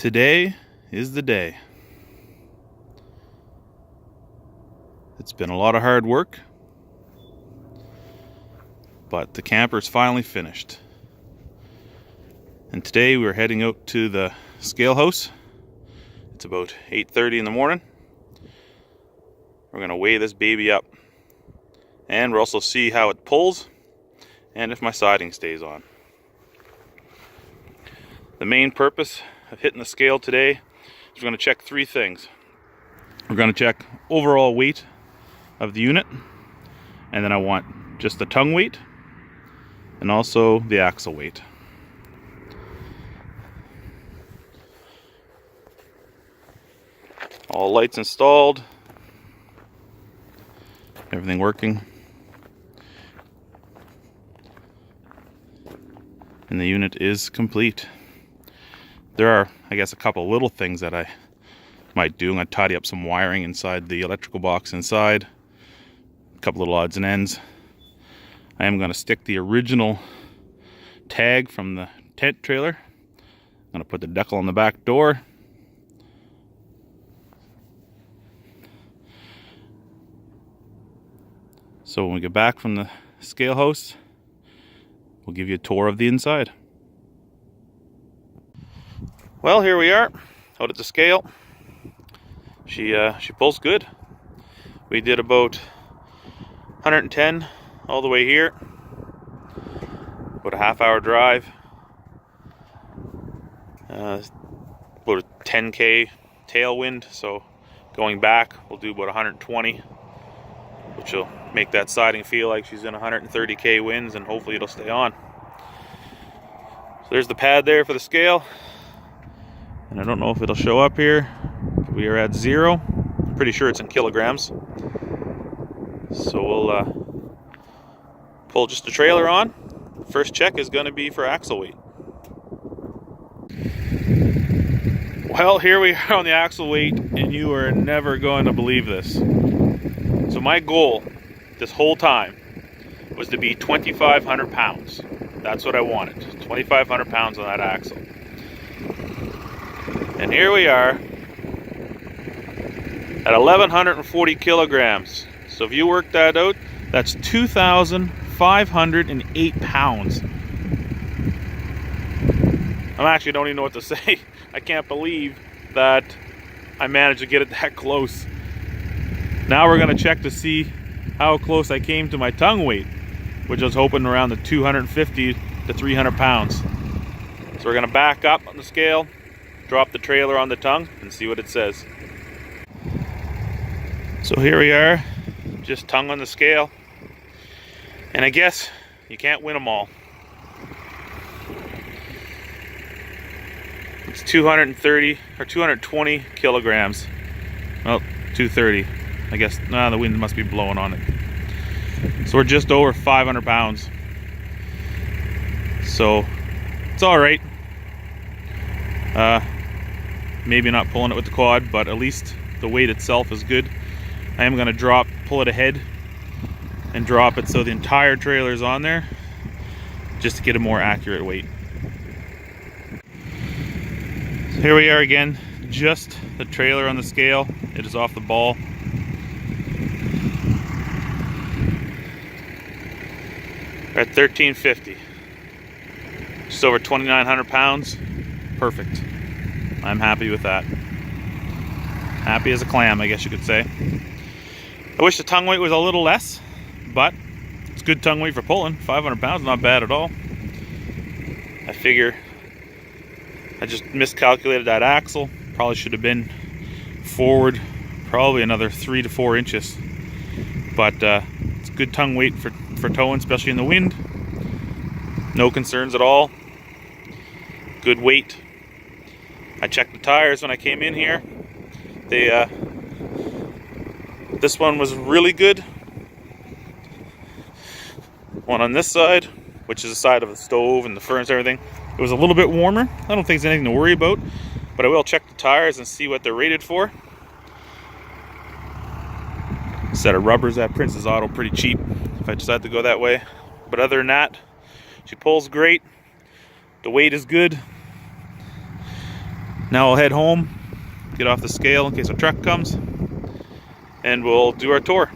Today is the day. It's been a lot of hard work, but the camper's finally finished. And today we're heading out to the scale house. It's about 8:30 in the morning. We're going to weigh this baby up, and we'll also see how it pulls and if my siding stays on. The main purpose of hitting the scale today is we're going to check three things. We're going to check overall weight of the unit, and then I want just the tongue weight and also the axle weight. All lights installed, everything working, and the unit is complete. There are, I guess, a couple little things that I might do. I'm going to tidy up some wiring inside the electrical box inside, a couple little odds and ends. I am going to stick the original tag from the tent trailer. I'm going to put the decal on the back door. So when we get back from the scale house, we'll give you a tour of the inside. Well, here we are, out at the scale. She pulls good. We did about 110 all the way here. About a half-hour drive. About a 10K tailwind, so going back we'll do about 120, which will make that siding feel like she's in 130K winds, and hopefully it'll stay on. So there's the pad there for the scale. And I don't know if it'll show up here. We are at 0. I'm pretty sure it's in kilograms. So we'll pull just the trailer on. First check is going to be for axle weight. Well, here we are on the axle weight, and you are never going to believe this. So my goal this whole time was to be 2,500 pounds. That's what I wanted, 2,500 pounds on that axle. And here we are at 1,140 kilograms. So if you work that out, that's 2,508 pounds. I actually don't even know what to say. I can't believe that I managed to get it that close. Now we're going to check to see how close I came to my tongue weight, which I was hoping around the 250 to 300 pounds. So we're going to back up on the scale, drop the trailer on the tongue, and see what it says. So here we are, just tongue on the scale. And I guess you can't win them all. It's 230 or 220 kilograms. Well, 230. I guess, the wind must be blowing on it. So we're just over 500 pounds. So it's all right. Maybe not pulling it with the quad, but at least the weight itself is good. I am going to pull it ahead and drop it so the entire trailer is on there, just to get a more accurate weight. So here we are again, just the trailer on the scale. It is off the ball. We're at 1,350. Just over 2,900 pounds. Perfect. I'm happy with that. Happy as a clam, I guess you could say. I wish the tongue weight was a little less, but it's good tongue weight for pulling. 500 pounds, not bad at all. I figure I just miscalculated that axle. Probably should have been forward probably another 3 to 4 inches. But it's good tongue weight for towing, especially in the wind. No concerns at all. Good weight. I checked the tires when I came in here. This one was really good. One on this side, which is the side of the stove and the furnace and everything, it was a little bit warmer. I don't think there's anything to worry about, but I will check the tires and see what they're rated for. Set of rubbers at Prince's Auto, pretty cheap if I decide to go that way. But other than that, she pulls great. The weight is good. Now I'll head home, get off the scale in case a truck comes, and we'll do our tour.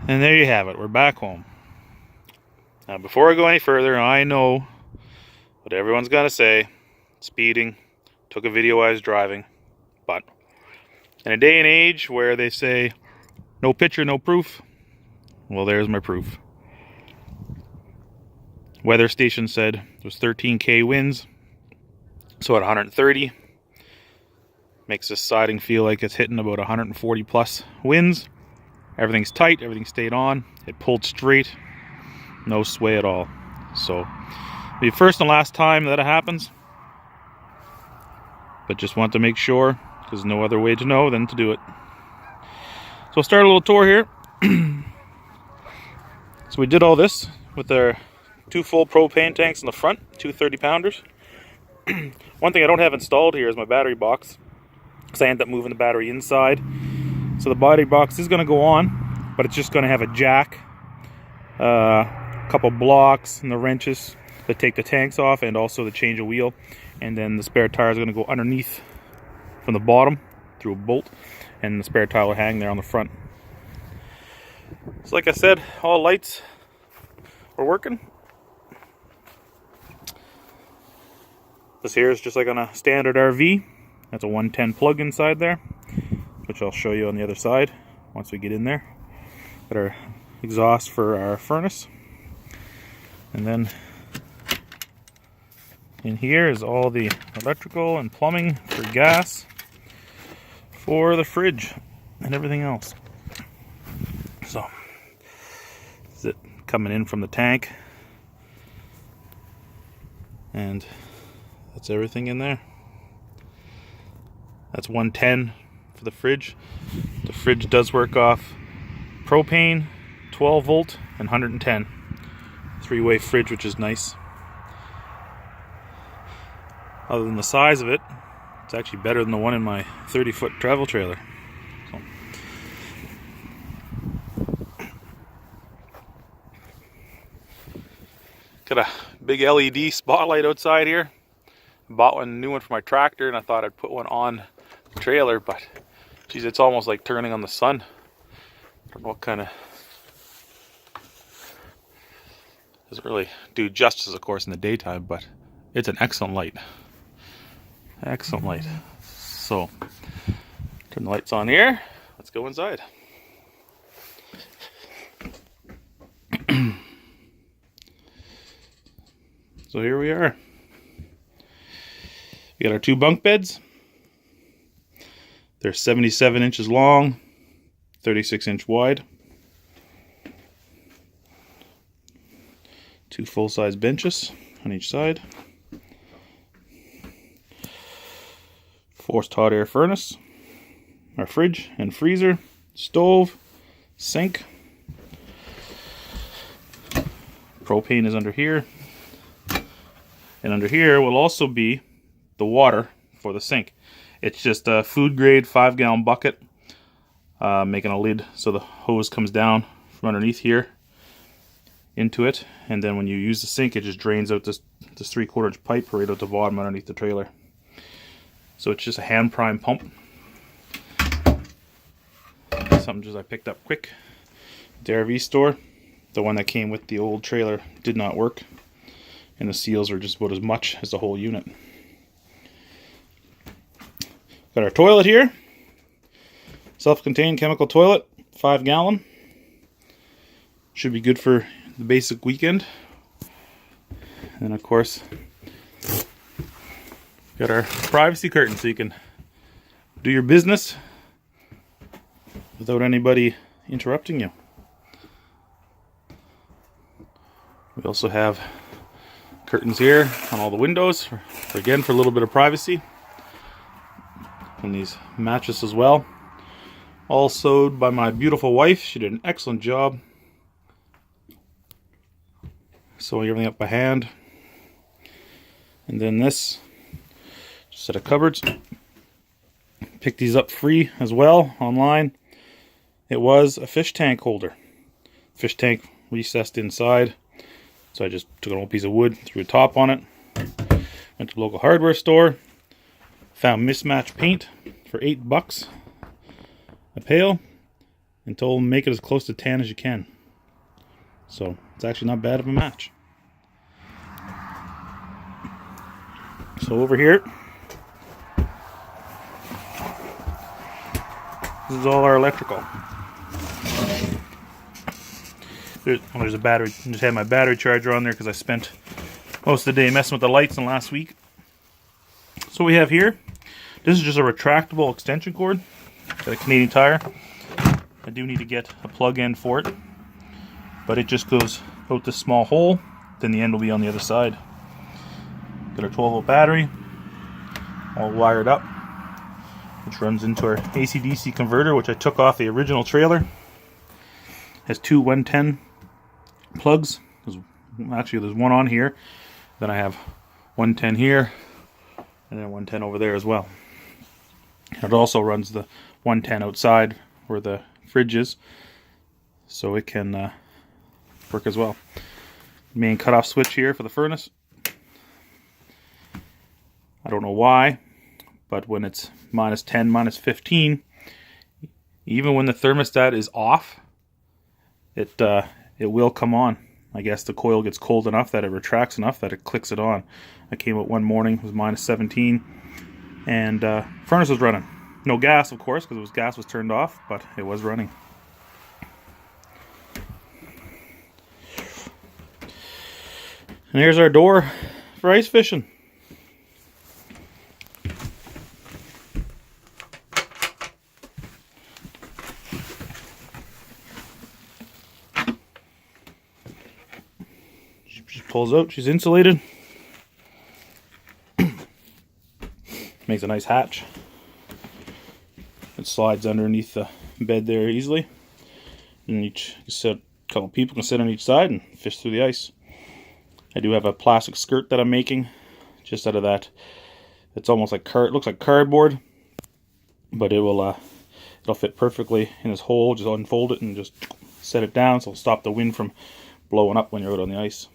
And there you have it, we're back home. Now before I go any further, I know what everyone's gonna say, speeding, took a video while I was driving, but in a day and age where they say, no picture, no proof, well there's my proof. Weather station said it was 13k winds, so at 130, makes this siding feel like it's hitting about 140 plus winds. Everything's tight, everything stayed on, it pulled straight, no sway at all. So, it'll be the first and last time that it happens, but just want to make sure, because no other way to know than to do it. So I'll start a little tour here. So we did all this with our 2 full propane tanks in the front, 2 30-pounders. One thing I don't have installed here is my battery box, because I ended up moving the battery inside. So the battery box is going to go on, but it's just going to have a jack, a couple blocks and the wrenches that take the tanks off, and also the change of wheel. And then the spare tire is going to go underneath from the bottom through a bolt, and the spare tire will hang there on the front. So like I said, all lights are working. This here is just like on a standard RV. That's a 110 plug inside there, which I'll show you on the other side once we get in there. Got our exhaust for our furnace. And then in here is all the electrical and plumbing for gas for the fridge and everything else. So, this is it coming in from the tank. And that's everything in there. That's 110 for the fridge. The fridge does work off propane, 12 volt, and 110. 3-way fridge, which is nice. Other than the size of it, it's actually better than the one in my 30-foot travel trailer. So. Got a big LED spotlight outside here. Bought one new one for my tractor, and I thought I'd put one on the trailer, but geez, it's almost like turning on the sun. I don't know what kind of, doesn't really do justice, of course, in the daytime, but it's an excellent light. Excellent light. So, turn the lights on here. Let's go inside. So here we are. We got our 2 bunk beds. They're 77 inches long, 36-inch wide. 2 full-size benches on each side. Forced hot air furnace. Our fridge and freezer, stove, sink. Propane is under here. And under here will also be the water for the sink. It's just a food grade 5-gallon bucket, making a lid so the hose comes down from underneath here into it, and then when you use the sink, it just drains out this 3/4 inch pipe right out the bottom underneath the trailer. So it's just a hand prime pump. Something just I picked up quick at the RV store. The one that came with the old trailer did not work, and the seals were just about as much as the whole unit. Got our toilet here. Self-contained chemical toilet, 5-gallon. Should be good for the basic weekend. And of course, got our privacy curtain so you can do your business without anybody interrupting you. We also have curtains here on all the windows, again for a little bit of privacy. And these matches as well. All sewed by my beautiful wife. She did an excellent job sewing everything up by hand. And then this Set of cupboards. Picked these up free as well online. It was a fish tank holder. Fish tank recessed inside. So I just took an old piece of wood, threw a top on it. Went to the local hardware store. Found mismatched paint for $8 a pail. And told them make it as close to tan as you can. So it's actually not bad of a match. So over here, this is all our electrical. There's a battery. I just had my battery charger on there because I spent most of the day messing with the lights in last week. So we have here, this is just a retractable extension cord. Got a Canadian Tire. I do need to get a plug-in for it, but it just goes out this small hole, then the end will be on the other side. Got our 12-volt battery, all wired up, which runs into our AC/DC converter, which I took off the original trailer. Has two 110 plugs. Actually, there's one on here. Then I have 110 here, and then 110 over there as well. It also runs the 110 outside where the fridge is, so it can work as well. Main cutoff switch here for the furnace. I don't know why, but when it's -10, -15, even when the thermostat is off, it will come on. I guess the coil gets cold enough that it retracts enough that it clicks it on. I came out one morning, it was -17, and furnace was running. No gas, of course, because gas was turned off, but it was running. And here's our door for ice fishing. She pulls out, she's insulated. Makes a nice hatch. It slides underneath the bed there easily. And a couple people can sit on each side and fish through the ice. I do have a plastic skirt that I'm making just out of that. It's almost like it looks like cardboard, but it'll fit perfectly in this hole. Just unfold it and just set it down so it'll stop the wind from blowing up when you're out on the ice.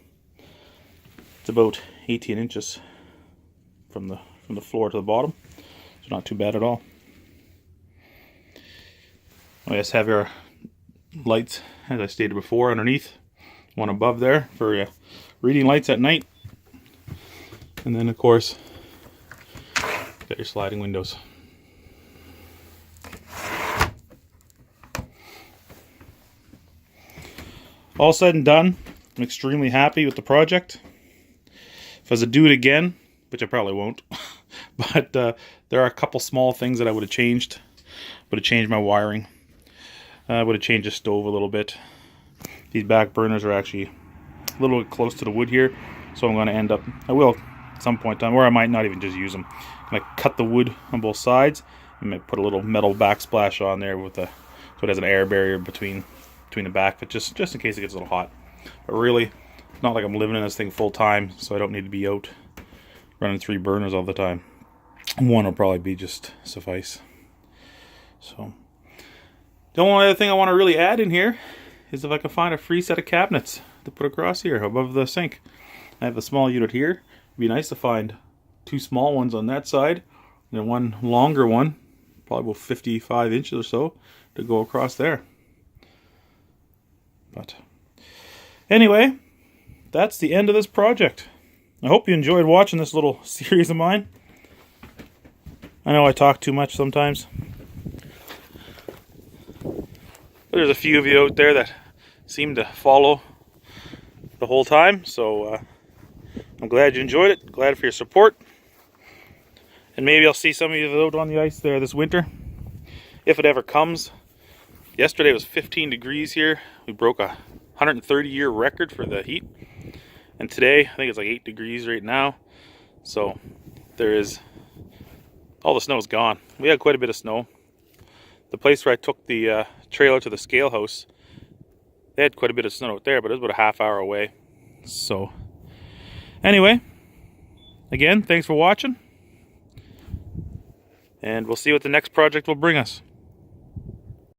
It's about 18 inches from the floor to the bottom, so not too bad at all. We just have our lights, as I stated before, underneath. One above there for reading lights at night. And then, of course, got your sliding windows. All said and done, I'm extremely happy with the project. If I was to do it again, which I probably won't, but there are a couple small things that I would have changed. Would have changed my wiring. I would have changed the stove a little bit. These back burners are actually a little bit close to the wood here, so I'm going to end up, I will at some point in time, or I might not even just use them. I'm going to cut the wood on both sides and might put a little metal backsplash on there with so it has an air barrier between the back, but just in case it gets a little hot. But really, it's not like I'm living in this thing full time, so I don't need to be out running 3 burners all the time. One will probably be just suffice. So the only other thing I want to really add in here is if I can find a free set of cabinets to put across here above the sink. I have a small unit here. It'd be nice to find 2 small ones on that side and then one longer one, probably about 55 inches or so, to go across there. But anyway, that's the end of this project. I hope you enjoyed watching this little series of mine. I know I talk too much sometimes. There's a few of you out there that seem to follow the whole time, so I'm glad you enjoyed it. Glad for your support. And maybe I'll see some of you out on the ice there this winter, if it ever comes. Yesterday was 15 degrees here. We broke a 130-year record for the heat. And today, I think it's like 8 degrees right now. So all the snow is gone. We had quite a bit of snow. The place where I took the trailer to the scale house, they had quite a bit of snow out there, but it was about a half hour away. So, anyway, again, thanks for watching. and we'll see what the next project will bring us.